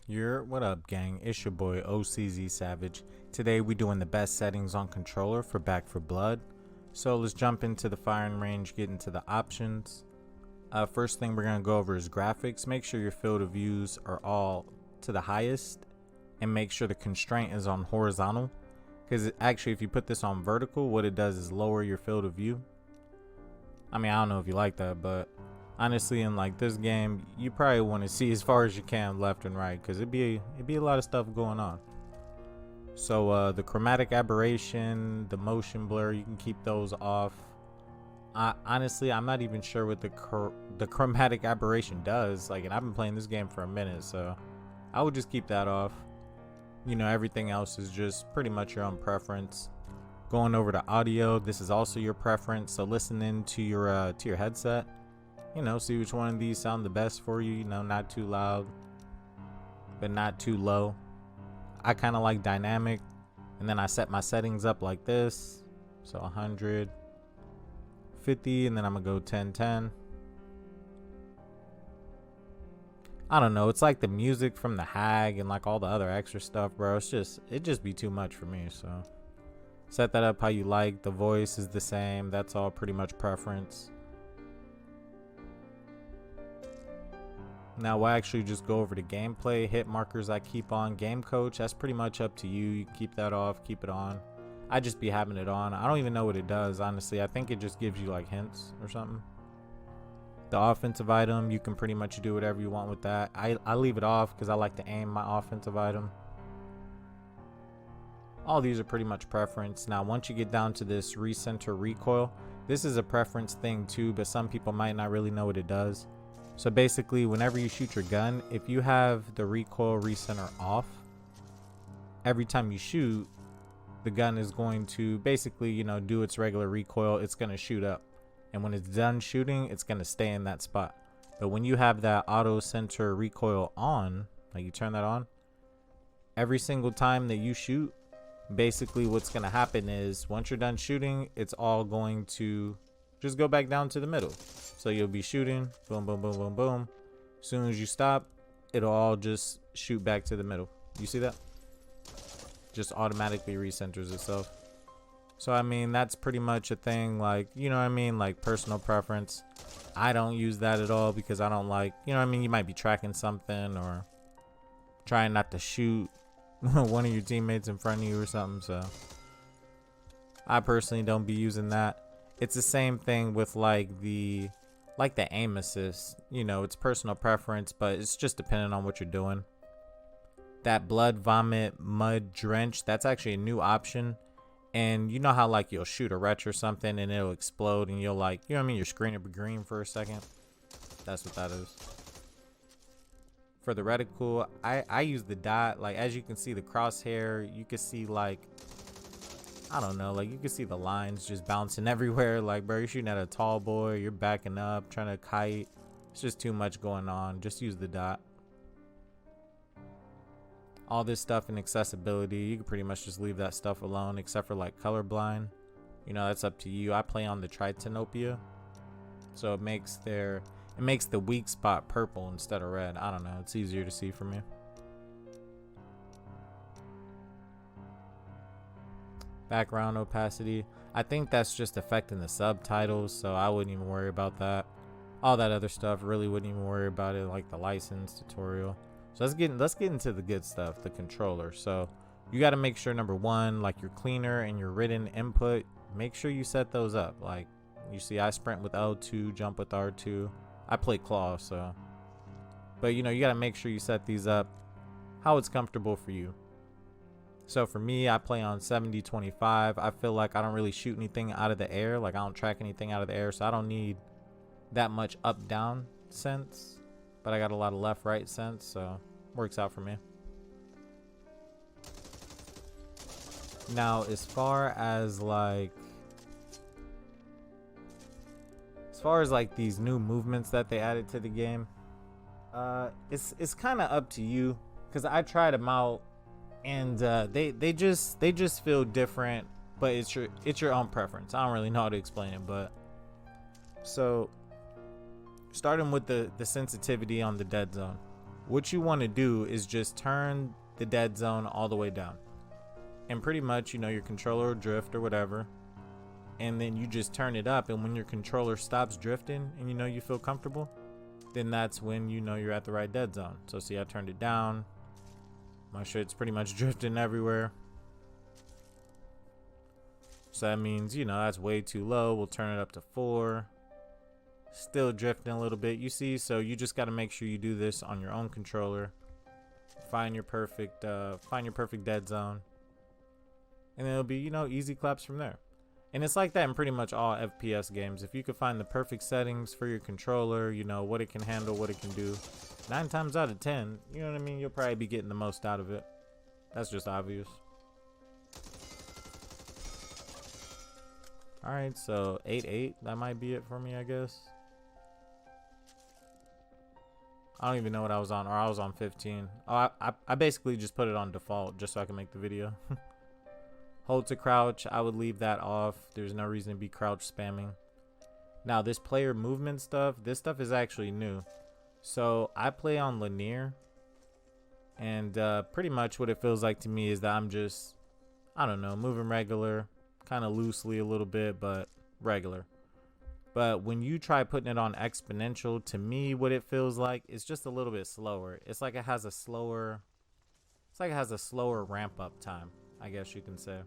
What up, gang? It's your boy OCZ Savage. Today we doing the best settings on controller for Back for Blood. So let's jump into the firing range, get into the options. First thing we're gonna go over is graphics. Make sure your field of views are all to the highest, and make sure the constraint is on horizontal. Because actually, if you put this on vertical, what it does is lower your field of view. I mean, I don't know if you like that, but honestly, in like this game, you probably want to see as far as you can left and right, because it'd be a lot of stuff going on. So the chromatic aberration, the motion blur, you can keep those off. Honestly, I'm not even sure what the chromatic aberration does. Like, and I've been playing this game for a minute, so I would just keep that off. You know, everything else is just pretty much your own preference. Going over to audio, this is also your preference. So listening to your headset. You know, see which one of these sound the best for you. You know, not too loud, but not too low. I kind of like dynamic, and then I set my settings up like this. So 100, 50, and then I'm gonna go 10, 10. I don't know. It's like the music from the Hag and like all the other extra stuff, bro. It just be too much for me. So set that up how you like. The voice is the same. That's all pretty much preference. Now we'll actually just go over to gameplay. Hit markers I keep on. Game coach, that's pretty much up to you. You can keep that off, keep it on. I just be having it on. I don't even know what it does, honestly. I think it just gives you like hints or something. The offensive item, you can pretty much do whatever you want with that. I leave it off because I like to aim my offensive item. All these are pretty much preference. Now once you get down to this recenter recoil, this is a preference thing too, but some people might not really know what it does. So basically, whenever you shoot your gun, if you have the recoil recenter off, every time you shoot, the gun is going to basically, you know, do its regular recoil. It's going to shoot up. And when it's done shooting, it's going to stay in that spot. But when you have that auto center recoil on, like you turn that on, every single time that you shoot, basically what's going to happen is once you're done shooting, it's all going to just go back down to the middle. So you'll be shooting, boom, boom, boom, boom, boom. As soon as you stop, it'll all just shoot back to the middle. You see that? Just automatically recenters itself. So I mean, that's pretty much a thing, like, you know what I mean, like personal preference. I don't use that at all because I don't like, you know what I mean, you might be tracking something or trying not to shoot one of your teammates in front of you or something. So I personally don't be using that. It's the same thing with like the aim assist. You know, it's personal preference, but it's just depending on what you're doing. That blood, vomit, mud, drench, that's actually a new option. And you know how like you'll shoot a wretch or something and it'll explode and you'll like, you know what I mean, your screen will be green for a second. That's what that is. For the reticle, I use the dot. Like, as you can see, the crosshair, you can see like, I don't know, like you can see the lines just bouncing everywhere. Like, bro, you're shooting at a tall boy, you're backing up, trying to kite. It's just too much going on. Just use the dot. All this stuff in accessibility, you can pretty much just leave that stuff alone, except for like colorblind. You know, that's up to you. I play on the Tritanopia, so it makes the weak spot purple instead of red. I don't know, it's easier to see for me. Background opacity, I think that's just affecting the subtitles, so I wouldn't even worry about that. All that other stuff, really wouldn't even worry about it, like the license tutorial. So let's get into the good stuff, the controller. So you got to make sure, number one, like your cleaner and your written input, make sure you set those up. Like you see, I sprint with L2, jump with R2. I play claw, so. But you know, you got to make sure you set these up how it's comfortable for you. So for me, I play on 70-25. I feel like I don't really shoot anything out of the air. Like I don't track anything out of the air, so I don't need that much up-down sense. But I got a lot of left-right sense, so works out for me. Now, as far as like these new movements that they added to the game, it's kind of up to you, because I tried them out and they just feel different, but it's your own preference. I don't really know how to explain it, but so starting with the sensitivity on the dead zone. what you want to do is just turn the dead zone all the way down. And pretty much, you know, your controller will drift or whatever. And then you just turn it up, and when your controller stops drifting and you know you feel comfortable, then that's when you know you're at the right dead zone. So see, I turned it down. My shit's pretty much drifting everywhere. So that means, you know, that's way too low. We'll turn it up to 4. Still drifting a little bit, you see. So you just got to make sure you do this on your own controller. Find your perfect dead zone, and it'll be, you know, easy claps from there. And it's like that in pretty much all FPS games. If you could find the perfect settings for your controller, you know, what it can handle, what it can do, 9 times out of 10, you know what I mean, you'll probably be getting the most out of it. That's just obvious. Alright, so 8-8, that might be it for me, I guess. I don't even know what I was on, or I was on 15. Oh, I basically just put it on default just so I can make the video. Hold to crouch, I would leave that off. There's no reason to be crouch spamming. Now this player movement stuff, this stuff is actually new. So I play on linear, and pretty much what it feels like to me is that I'm just, I don't know, moving regular, kind of loosely a little bit, but regular. But when you try putting it on exponential, to me what it feels like is just a little bit slower. It's like it has a slower ramp up time, I guess you can say,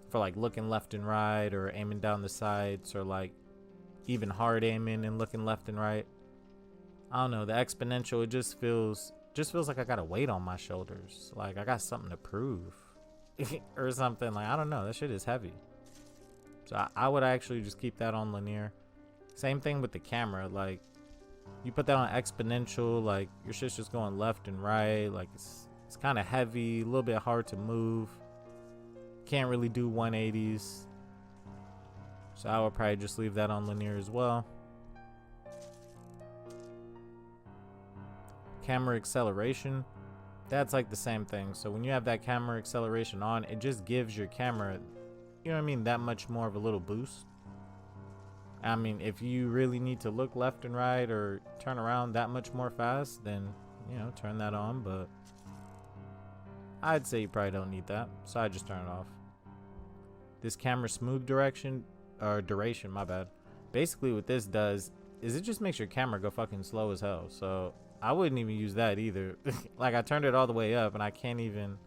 for like looking left and right, or aiming down the sides, or like even hard aiming and looking left and right. I don't know, the exponential, it just feels like I got a weight on my shoulders, like I got something to prove or something. Like, I don't know, that shit is heavy. So I would actually just keep that on linear. Same thing with the camera, like you put that on exponential, like your shit's just going left and right, like it's kind of heavy, a little bit hard to move. Can't really do 180s. So I would probably just leave that on linear as well. Camera acceleration, that's like the same thing. So when you have that camera acceleration on, it just gives your camera, you know what I mean, that much more of a little boost. I mean, if you really need to look left and right or turn around that much more fast, then, you know, turn that on. But I'd say you probably don't need that, so I just turn it off. This camera smooth duration, my bad. Basically what this does is it just makes your camera go fucking slow as hell. So I wouldn't even use that either. Like, I turned it all the way up and I can't even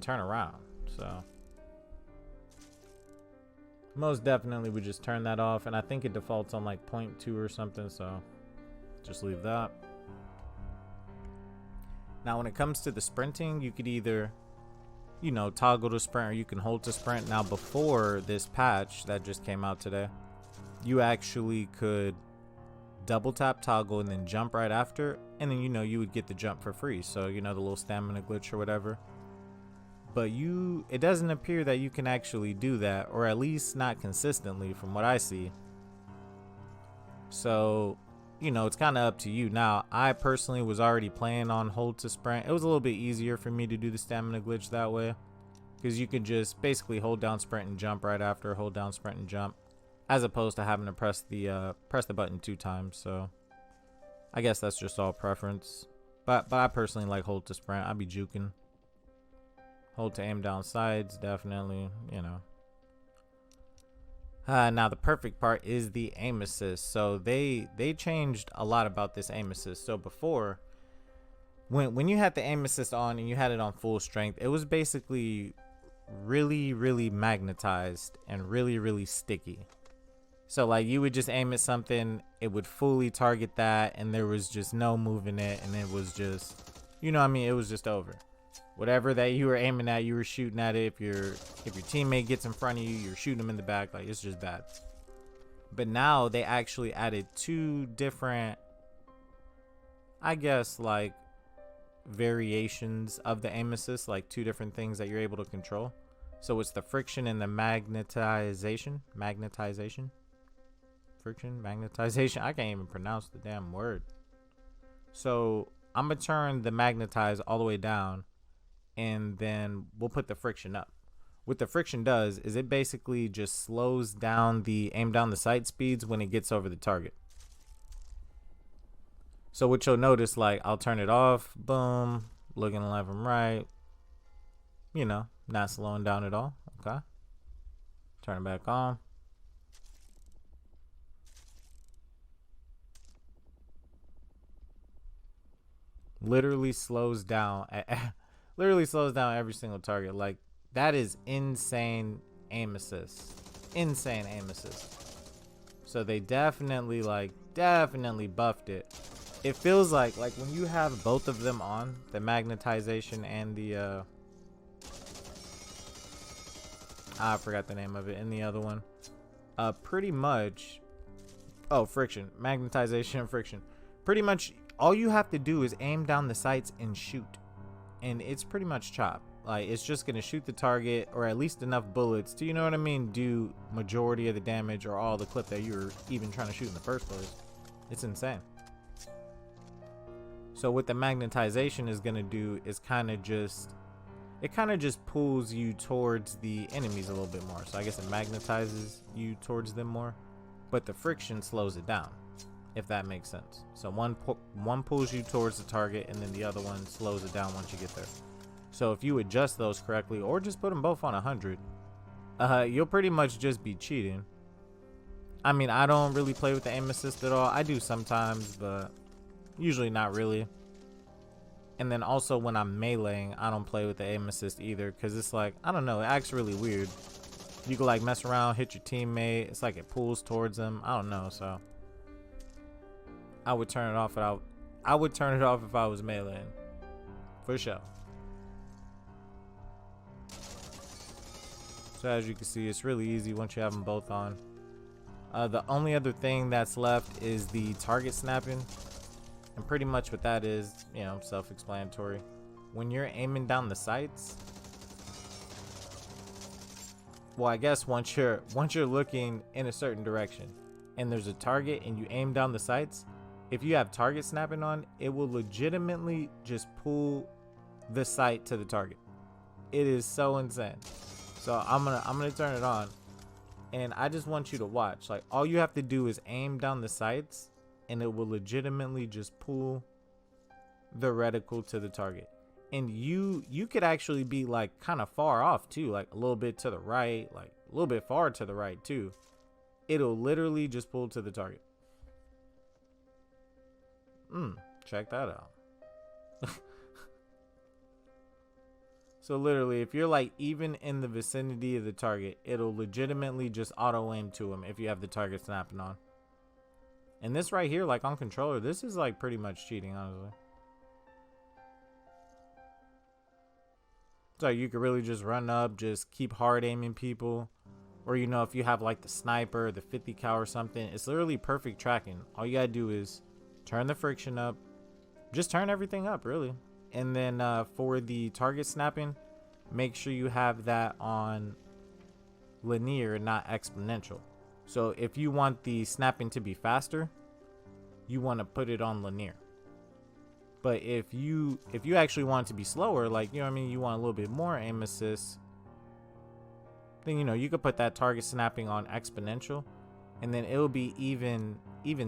turn around. So most definitely would just turn that off, and I think it defaults on like 0.2 or something, so just leave that. Now when it comes to the sprinting, you could either, you know, toggle to sprint, or you can hold to sprint. Now before this patch that just came out today, you actually could double tap toggle and then jump right after, and then, you know, you would get the jump for free. So, you know, the little stamina glitch or whatever. But it doesn't appear that you can actually do that, or at least not consistently from what I see. So, you know, it's kind of up to you. Now, I personally was already playing on hold to sprint. It was a little bit easier for me to do the stamina glitch that way, because you could just basically hold down sprint and jump right after, hold down sprint and jump, as opposed to having to press the button 2 times. So I guess that's just all preference. But I personally like hold to sprint. I'd be juking. Hold to aim down sides, definitely, you know. Now the perfect part is the aim assist. So they changed a lot about this aim assist. So before, when you had the aim assist on and you had it on full strength, it was basically really magnetized and really sticky. So like you would just aim at something, it would fully target that, and there was just no moving it, and it was just, you know what I mean, it was just over. Whatever that you were aiming at, you were shooting at it. If your teammate gets in front of you, you're shooting them in the back. Like, it's just bad. But now they actually added 2 different, I guess, like variations of the aim assist, like 2 different things that you're able to control. So it's the friction and the magnetization. Friction, magnetization. I can't even pronounce the damn word. So I'm gonna turn the magnetize all the way down, and then we'll put the friction up. What the friction does is it basically just slows down the aim down the sight speeds when it gets over the target. So what you'll notice, like, I'll turn it off, boom, looking left and right, you know, not slowing down at all. Okay, turn it back on. Literally slows down literally slows down every single target. Like, that is insane aim assist. Insane aim assist. So they definitely buffed it. It feels like when you have both of them on, the magnetization and the I forgot the name of it, and the other one, pretty much, oh, friction, magnetization and friction, pretty much all you have to do is aim down the sights and shoot, and it's pretty much chop. Like, it's just gonna shoot the target, or at least enough bullets to, you know what I mean, do majority of the damage or all the clip that you were even trying to shoot in the first place. It's insane. So what the magnetization is gonna do is it kind of just pulls you towards the enemies a little bit more. So I guess it magnetizes you towards them more, but the friction slows it down, if that makes sense. So one pulls you towards the target, and then the other one slows it down once you get there. So if you adjust those correctly, or just put them both on 100, you'll pretty much just be cheating. I mean, I don't really play with the aim assist at all. I do sometimes, but usually not really. And then also when I'm meleeing, I don't play with the aim assist either, because it's like, I don't know, it acts really weird. You can like mess around, hit your teammate, it's like it pulls towards them. I don't know, so I would turn it off. I would turn it off if I was meleeing, for sure. So as you can see, it's really easy once you have them both on. The only other thing that's left is the target snapping. And pretty much what that is, you know, self-explanatory. When you're aiming down the sights, well, I guess once you're looking in a certain direction and there's a target and you aim down the sights, if you have target snapping on, it will legitimately just pull the sight to the target. It is so insane. So I'm gonna turn it on, and I just want you to watch. Like, all you have to do is aim down the sights, and it will legitimately just pull the reticle to the target. And you could actually be like kind of far off too, like a little bit to the right, like a little bit far to the right too. It'll literally just pull to the target. Check that out. So literally, if you're like even in the vicinity of the target, it'll legitimately just auto aim to him if you have the target snapping on. And this right here, like on controller, this is like pretty much cheating, honestly. So you could really just run up, just keep hard aiming people. Or, you know, if you have like the sniper, the 50 cal or something, it's literally perfect tracking. All you gotta do is turn the friction up. Just turn everything up, really. And then for the target snapping, make sure you have that on linear, not exponential. So if you want the snapping to be faster, you want to put it on linear. But if you actually want it to be slower, like, you know what I mean, you want a little bit more aim assist, then, you know, you could put that target snapping on exponential, and then it'll be even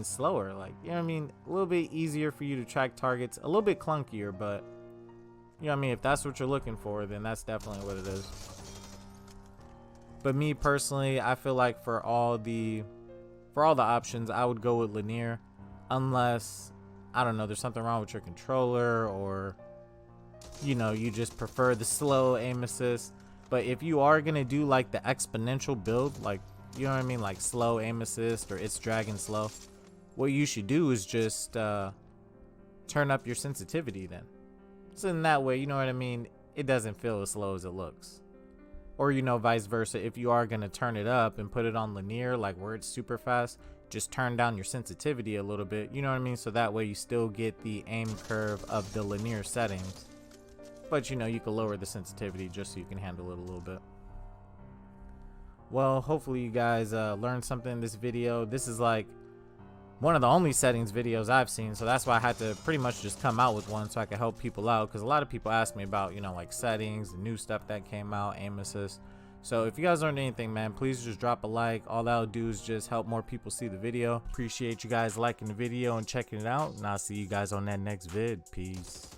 slower. Like, you know what I mean, a little bit easier for you to track targets, a little bit clunkier, but you know what I mean, if that's what you're looking for, then that's definitely what it is. But me personally, I feel like for all the options, I would go with linear, unless, I don't know, there's something wrong with your controller, or, you know, you just prefer the slow aim assist. But if you are gonna do like the exponential build, like, you know what I mean, like slow aim assist or it's dragging slow, what you should do is just turn up your sensitivity then. So in that way, you know what I mean, it doesn't feel as slow as it looks. Or, you know, vice versa, if you are going to turn it up and put it on linear, like where it's super fast, just turn down your sensitivity a little bit, you know what I mean, so that way you still get the aim curve of the linear settings, but, you know, you can lower the sensitivity just so you can handle it a little bit. Well, hopefully you guys learned something in this video. This is like one of the only settings videos I've seen, so that's why I had to pretty much just come out with one so I could help people out, because a lot of people ask me about, you know, like settings, the new stuff that came out, aim assist. So if you guys learned anything, man, please just drop a like. All that'll do is just help more people see the video. Appreciate you guys liking the video and checking it out, and I'll see you guys on that next vid. Peace.